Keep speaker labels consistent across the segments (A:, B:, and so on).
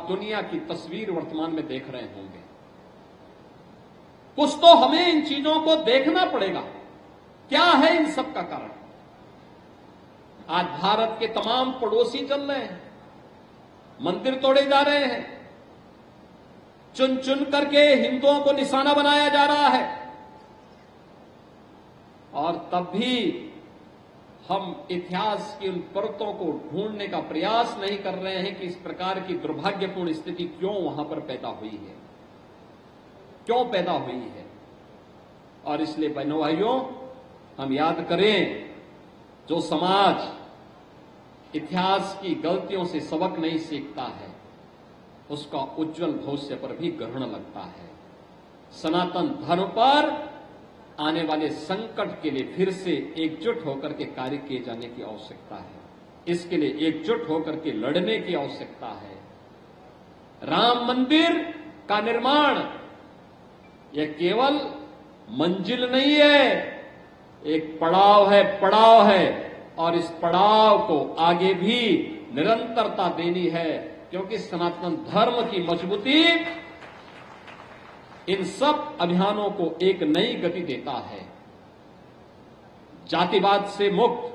A: दुनिया की तस्वीर वर्तमान में देख रहे होंगे। कुछ तो हमें इन चीजों को देखना पड़ेगा, क्या है इन सब का कारण। आज भारत के तमाम पड़ोसी चल रहे हैं, मंदिर तोड़े जा रहे हैं, चुन चुन करके हिंदुओं को निशाना बनाया जा रहा है, और तब भी हम इतिहास की उन परतों को ढूंढने का प्रयास नहीं कर रहे हैं कि इस प्रकार की दुर्भाग्यपूर्ण स्थिति क्यों वहां पर पैदा हुई है, क्यों पैदा हुई है। और इसलिए बहनों भाइयों, हम याद करें, जो समाज इतिहास की गलतियों से सबक नहीं सीखता है, उसका उज्जवल भविष्य पर भी ग्रहण लगता है। सनातन धर्म पर आने वाले संकट के लिए फिर से एकजुट होकर के कार्य किए जाने की आवश्यकता है। इसके लिए एकजुट होकर के लड़ने की आवश्यकता है। राम मंदिर का निर्माण यह केवल मंजिल नहीं है, एक पड़ाव है, और इस पड़ाव को आगे भी निरंतरता देनी है, क्योंकि सनातन धर्म की मजबूती इन सब अभियानों को एक नई गति देता है। जातिवाद से मुक्त,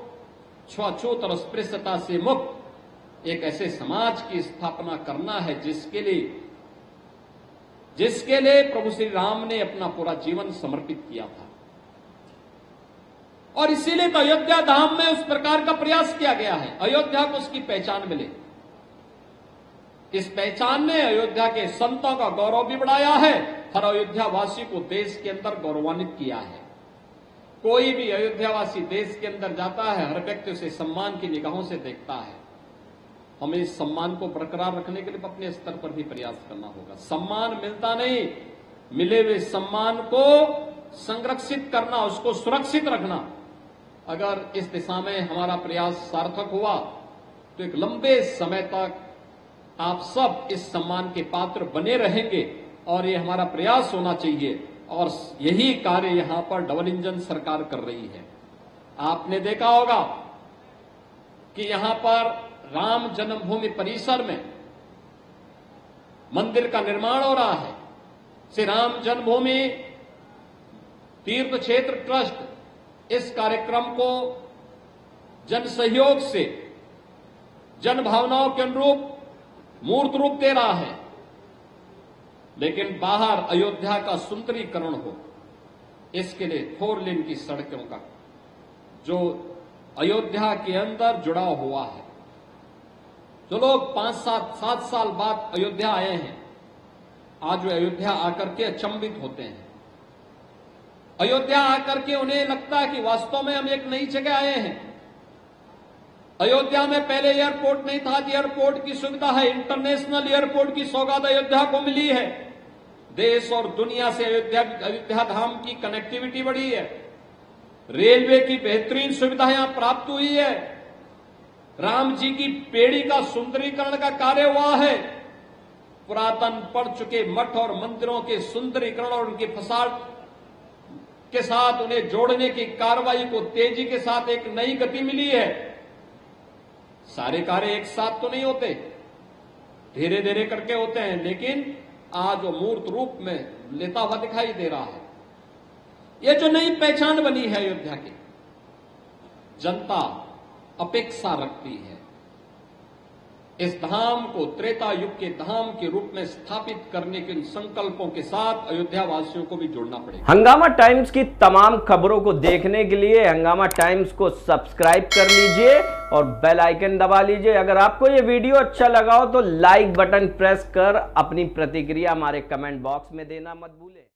A: छुआछूत और अस्पृश्यता से मुक्त एक ऐसे समाज की स्थापना करना है जिसके लिए प्रभु श्री राम ने अपना पूरा जीवन समर्पित किया था। और इसीलिए तो अयोध्या धाम में उस प्रकार का प्रयास किया गया है, अयोध्या को उसकी पहचान मिले। इस पहचान ने अयोध्या के संतों का गौरव भी बढ़ाया है, हर अयोध्यावासी को देश के अंदर गौरवान्वित किया है। कोई भी अयोध्यावासी देश के अंदर जाता है, हर व्यक्ति उसे सम्मान की निगाहों से देखता है। हमें इस सम्मान को बरकरार रखने के लिए अपने स्तर पर भी प्रयास करना होगा। सम्मान मिलता नहीं, मिले हुए सम्मान को संरक्षित करना, उसको सुरक्षित रखना। अगर इस दिशा में हमारा प्रयास सार्थक हुआ तो एक लंबे समय तक आप सब इस सम्मान के पात्र बने रहेंगे, और ये हमारा प्रयास होना चाहिए। और यही कार्य यहां पर डबल इंजन सरकार कर रही है। आपने देखा होगा कि यहां पर राम जन्मभूमि परिसर में मंदिर का निर्माण हो रहा है। श्री राम जन्मभूमि तीर्थ क्षेत्र ट्रस्ट इस कार्यक्रम को जन सहयोग से, जन भावनाओं के अनुरूप मूर्त रूप दे रहा है। लेकिन बाहर अयोध्या का सुंदरीकरण हो, इसके लिए 4 लेन की सड़कों का जो अयोध्या के अंदर जुड़ा हुआ है। जो लोग 5-7 साल बाद अयोध्या आए हैं, आज वे अयोध्या आकर के अचंभित होते हैं। अयोध्या आकर के उन्हें लगता है कि वास्तव में हम एक नई जगह आए हैं। अयोध्या में पहले एयरपोर्ट नहीं था, एयरपोर्ट की सुविधा है, इंटरनेशनल एयरपोर्ट की सौगात अयोध्या को मिली है। देश और दुनिया से अयोध्या धाम की कनेक्टिविटी बढ़ी है। रेलवे की बेहतरीन सुविधा यहां प्राप्त हुई है। राम जी की पेड़ी का सुंदरीकरण का कार्य हुआ है। पुरातन पड़ चुके मठ और मंदिरों के सुंदरीकरण और उनके फसाड के साथ उन्हें जोड़ने की कार्रवाई को तेजी के साथ एक नई गति मिली है। सारे कार्य एक साथ तो नहीं होते, धीरे धीरे करके होते हैं, लेकिन आज वो मूर्त रूप में लेता हुआ दिखाई दे रहा है। ये जो नई पहचान बनी है अयोध्या की, जनता अपेक्षा रखती है इस धाम को त्रेता युग के धाम के रूप में स्थापित करने के संकल्पों के साथ अयोध्या वासियों को भी जोड़ना पड़ेगा।
B: हंगामा टाइम्स की तमाम खबरों को देखने के लिए हंगामा टाइम्स को सब्सक्राइब कर लीजिए और बेल आइकन दबा लीजिए। अगर आपको ये वीडियो अच्छा लगा हो तो लाइक बटन प्रेस कर अपनी प्रतिक्रिया हमारे कमेंट बॉक्स में देना मत भूलें।